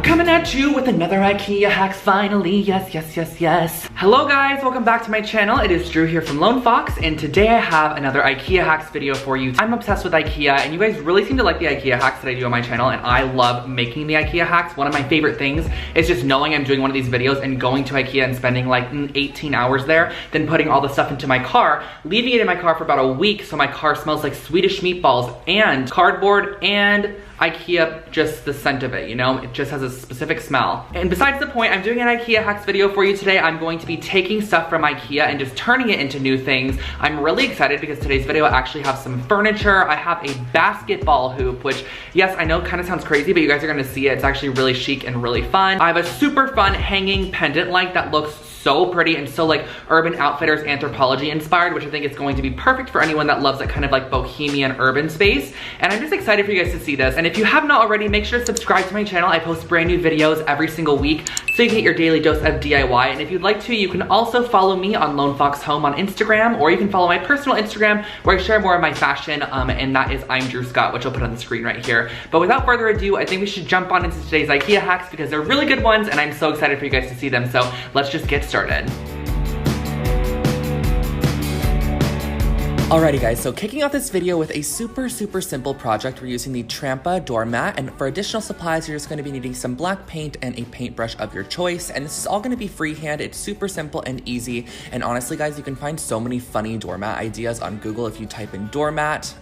Coming at you with another IKEA hacks finally. Yes. Hello guys, welcome back to my channel. It is Drew here from Lone Fox, and today I have another IKEA hacks video for you. I'm obsessed with IKEA, and you guys really seem to like the IKEA hacks that I do on my channel, and I love making the IKEA hacks. One of my favorite things is just knowing I'm doing one of these videos and going to IKEA and spending like 18 hours there, then putting all the stuff into my car, leaving it in my car for about a week so my car smells like Swedish meatballs and cardboard and IKEA, just the scent of it, you know? It just has a specific smell. And besides the point, I'm doing an IKEA hacks video for you today. I'm going to be taking stuff from IKEA and just turning it into new things. I'm really excited because today's video actually has some furniture. I have a basketball hoop, which, yes, I know kind of sounds crazy, but you guys are gonna see it. It's actually really chic and really fun. I have a super fun hanging pendant light that looks so pretty and so like Urban Outfitters Anthropology inspired, which I think is going to be perfect for anyone that loves that kind of like bohemian urban space. And I'm just excited for you guys to see this. And if you have not already, make sure to subscribe to my channel. I post brand new videos every single week so you can get your daily dose of DIY. And if you'd like to, you can also follow me on Lone Fox Home on Instagram, or you can follow my personal Instagram where I share more of my fashion, and that is I'm Drew Scott, which I'll put on the screen right here. But without further ado, I think we should jump on into today's IKEA hacks because they're really good ones and I'm so excited for you guys to see them. So let's just get started. Alrighty guys, so kicking off this video with a super simple project. We're using the Trampa doormat, and for additional supplies, you're just going to be needing some black paint and a paintbrush of your choice. And this is all going to be freehand. It's super simple and easy. And honestly guys, you can find so many funny doormat ideas on Google if you type in doormat.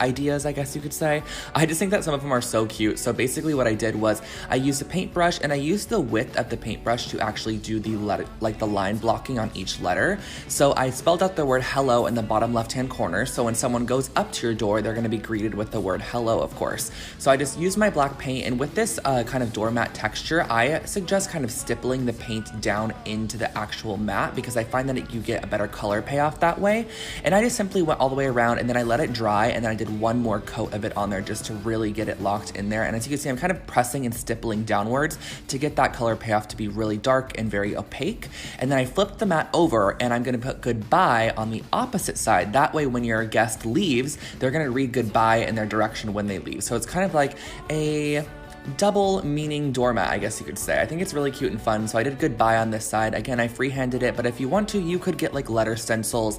Ideas, I guess you could say. I just think that some of them are so cute. So basically what I did was I used a paintbrush and I used the width of the paintbrush to actually do the letter, like the line blocking on each letter. So I spelled out the word hello in the bottom left-hand corner. So when someone goes up to your door, they're going to be greeted with the word hello, of course. So I just used my black paint, and with this kind of doormat texture, I suggest kind of stippling the paint down into the actual mat because I find that you get a better color payoff that way. And I just simply went all the way around, and then I let it dry, and then I did one more coat of it on there just to really get it locked in there. And as you can see, I'm kind of pressing and stippling downwards to get that color payoff to be really dark and very opaque. And then I flipped the mat over, and I'm gonna put goodbye on the opposite side. That way when your guest leaves, they're gonna read goodbye in their direction when they leave. So it's kind of like a double meaning doormat, I guess you could say. I think it's really cute and fun. So I did goodbye on this side. Again, I freehanded it, but if you want to, you could get like letter stencils,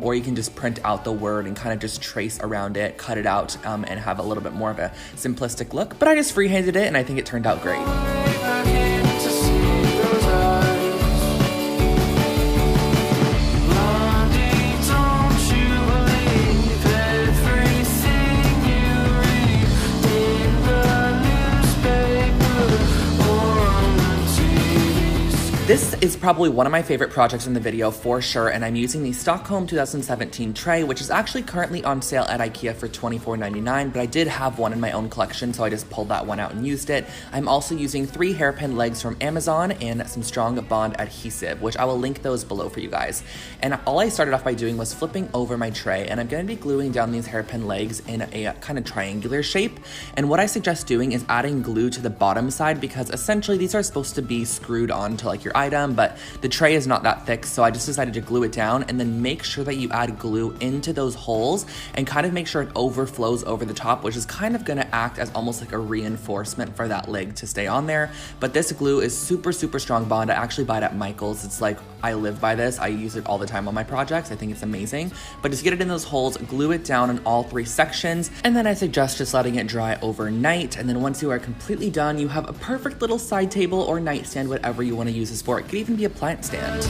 or you can just print out the word and kind of just trace around it, cut it out, and have a little bit more of a simplistic look. But I just freehanded it, and I think it turned out great. This is probably one of my favorite projects in the video for sure, and I'm using the Stockholm 2017 tray, which is actually currently on sale at IKEA for $24.99, but I did have one in my own collection, so I just pulled that one out and used it. I'm also using 3 hairpin legs from Amazon and some strong bond adhesive, which I will link those below for you guys. And all I started off by doing was flipping over my tray, and I'm going to be gluing down these hairpin legs in a kind of triangular shape. And what I suggest doing is adding glue to the bottom side, because essentially these are supposed to be screwed onto like your item, but the tray is not that thick, so I just decided to glue it down, and then make sure that you add glue into those holes and kind of make sure it overflows over the top, which is kind of going to act as almost like a reinforcement for that leg to stay on there. But this glue is super strong bond. I actually buy it at Michael's. It's like, I live by this. I use it all the time on my projects. I think it's amazing. But just get it in those holes, glue it down in all 3 sections, and then I suggest just letting it dry overnight. And then once you are completely done, you have a perfect little side table or nightstand, whatever you want to use this for. It could even be a plant stand.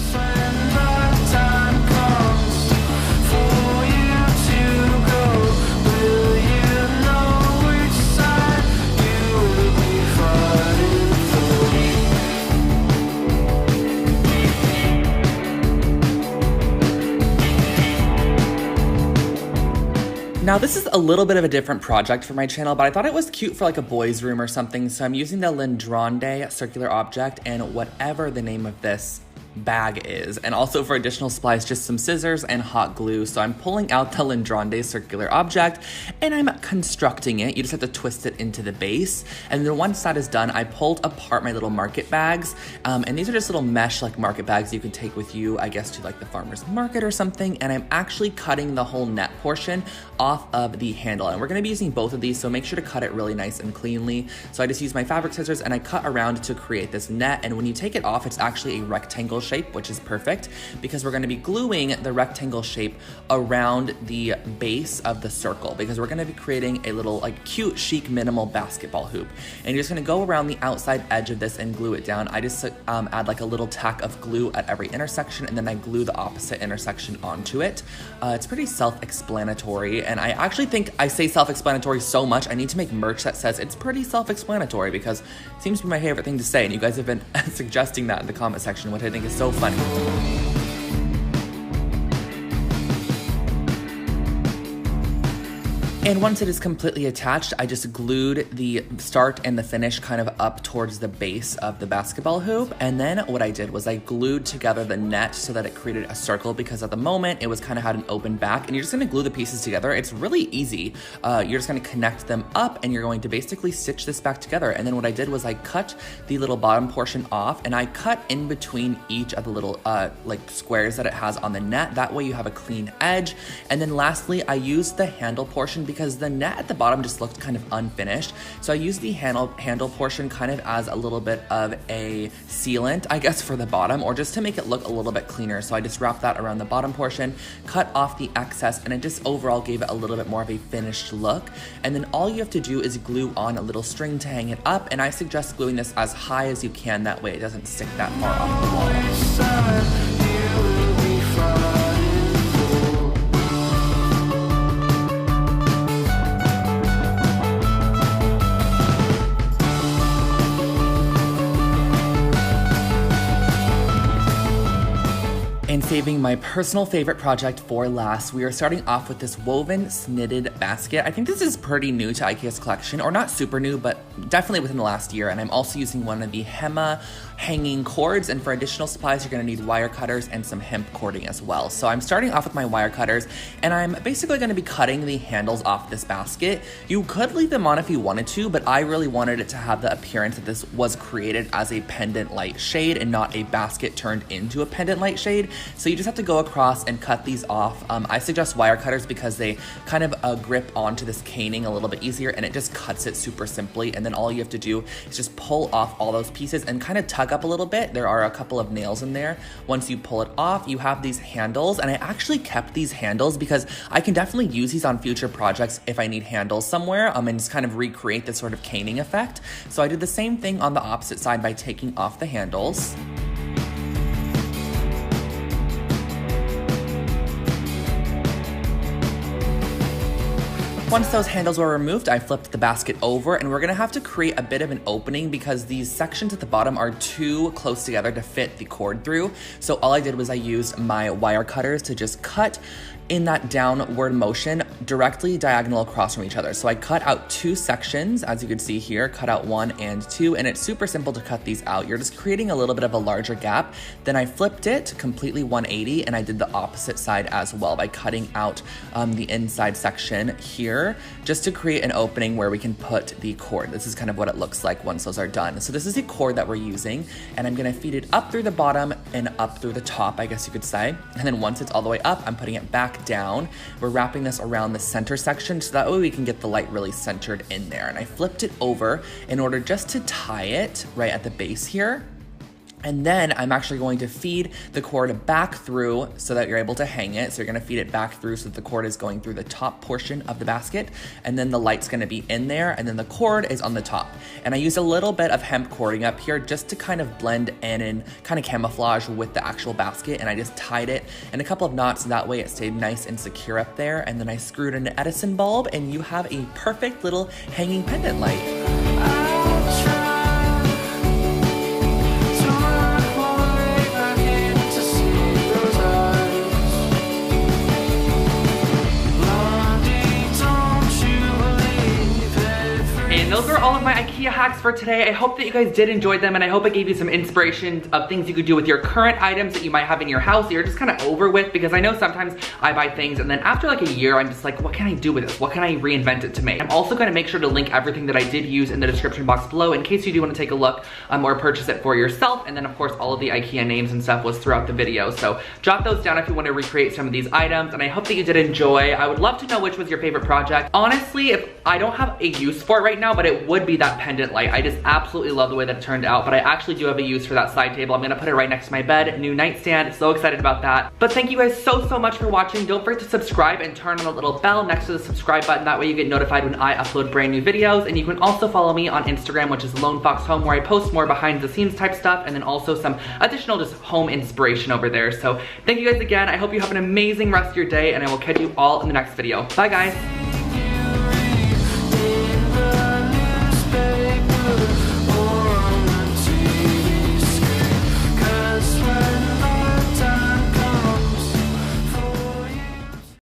Now this is a little bit of a different project for my channel, but I thought it was cute for like a boys' room or something, so I'm using the Lindronde circular object, and whatever the name of this bag is, and also for additional supplies, just some scissors and hot glue. So I'm pulling out the Lindronde circular object and I'm constructing it. You just have to twist it into the base, and then once that is done, I pulled apart my little market bags, and these are just little mesh like market bags you can take with you, I guess, to like the farmer's market or something. And I'm actually cutting the whole net portion off of the handle, and we're going to be using both of these, so make sure to cut it really nice and cleanly. So I just use my fabric scissors and I cut around to create this net, and when you take it off, it's actually a rectangle shape, which is perfect because we're going to be gluing the rectangle shape around the base of the circle, because we're going to be creating a little like cute chic minimal basketball hoop, and you're just going to go around the outside edge of this and glue it down. I just add like a little tack of glue at every intersection, and then I glue the opposite intersection onto it. It's pretty self-explanatory, and I actually think I say self-explanatory so much I need to make merch that says it's pretty self-explanatory, because it seems to be my favorite thing to say, and you guys have been suggesting that in the comment section, which I think is so funny. And once it is completely attached, I just glued the start and the finish kind of up towards the base of the basketball hoop. And then what I did was I glued together the net so that it created a circle, because at the moment it was kind of had an open back, and you're just gonna glue the pieces together. It's really easy. You're just gonna connect them up, and you're going to basically stitch this back together. And then what I did was I cut the little bottom portion off, and I cut in between each of the little like squares that it has on the net. That way you have a clean edge. And then lastly, I used the handle portion because the net at the bottom just looked kind of unfinished. So I used the handle portion kind of as a little bit of a sealant, I guess, for the bottom, or just to make it look a little bit cleaner. So I just wrapped that around the bottom portion, cut off the excess, and it just overall gave it a little bit more of a finished look. And then all you have to do is glue on a little string to hang it up, and I suggest gluing this as high as you can, that way it doesn't stick that far off the wall. And saving my personal favorite project for last, we are starting off with this woven snitted basket. I think this is pretty new to IKEA's collection, or not super new, but definitely within the last year. And I'm also using one of the Hema hanging cords, and for additional supplies, you're gonna need wire cutters and some hemp cording as well. So I'm starting off with my wire cutters, and I'm basically gonna be cutting the handles off this basket. You could leave them on if you wanted to, but I really wanted it to have the appearance that this was created as a pendant light shade and not a basket turned into a pendant light shade. So you just have to go across and cut these off. I suggest wire cutters because they kind of grip onto this caning a little bit easier, and it just cuts it super simply. And then all you have to do is just pull off all those pieces and kind of tug up a little bit. There are a couple of nails in there. Once you pull it off, you have these handles, and I actually kept these handles because I can definitely use these on future projects if I need handles somewhere, and just kind of recreate this sort of caning effect. So I did the same thing on the opposite side by taking off the handles. Once those handles were removed, I flipped the basket over, and we're gonna have to create a bit of an opening because these sections at the bottom are too close together to fit the cord through. So all I did was I used my wire cutters to just cut in that downward motion directly diagonal across from each other. So I cut out two sections, as you can see here, cut out 1 and 2, and it's super simple to cut these out. You're just creating a little bit of a larger gap. Then I flipped it completely 180, and I did the opposite side as well by cutting out the inside section here, just to create an opening where we can put the cord. This is kind of what it looks like once those are done. So this is the cord that we're using, and I'm gonna feed it up through the bottom and up through the top, I guess you could say. And then once it's all the way up, I'm putting it back down. We're wrapping this around the center section so that way we can get the light really centered in there. And I flipped it over in order just to tie it right at the base here. And then I'm actually going to feed the cord back through so that you're able to hang it. So you're gonna feed it back through so that the cord is going through the top portion of the basket, and then the light's gonna be in there, and then the cord is on the top. And I used a little bit of hemp cording up here just to kind of blend in and kind of camouflage with the actual basket, and I just tied it in a couple of knots so that way it stayed nice and secure up there. And then I screwed in an Edison bulb, and you have a perfect little hanging pendant light. And those are all of my IKEA hacks for today. I hope that you guys did enjoy them, and I hope it gave you some inspiration of things you could do with your current items that you might have in your house that you're just kind of over with, because I know sometimes I buy things and then after like a year, I'm just like, what can I do with this? What can I reinvent it to make? I'm also gonna make sure to link everything that I did use in the description box below in case you do want to take a look or purchase it for yourself. And then of course, all of the IKEA names and stuff was throughout the video. So jot those down if you want to recreate some of these items, and I hope that you did enjoy. I would love to know which was your favorite project. Honestly, if I don't have a use for it right now, but it would be that pendant light. I just absolutely love the way that it turned out, but I actually do have a use for that side table. I'm gonna put it right next to my bed, new nightstand. So excited about that. But thank you guys so much for watching. Don't forget to subscribe and turn on the little bell next to the subscribe button. That way you get notified when I upload brand new videos. And you can also follow me on Instagram, which is Lone Fox Home, where I post more behind the scenes type stuff, and then also some additional just home inspiration over there. So thank you guys again. I hope you have an amazing rest of your day, and I will catch you all in the next video. Bye guys.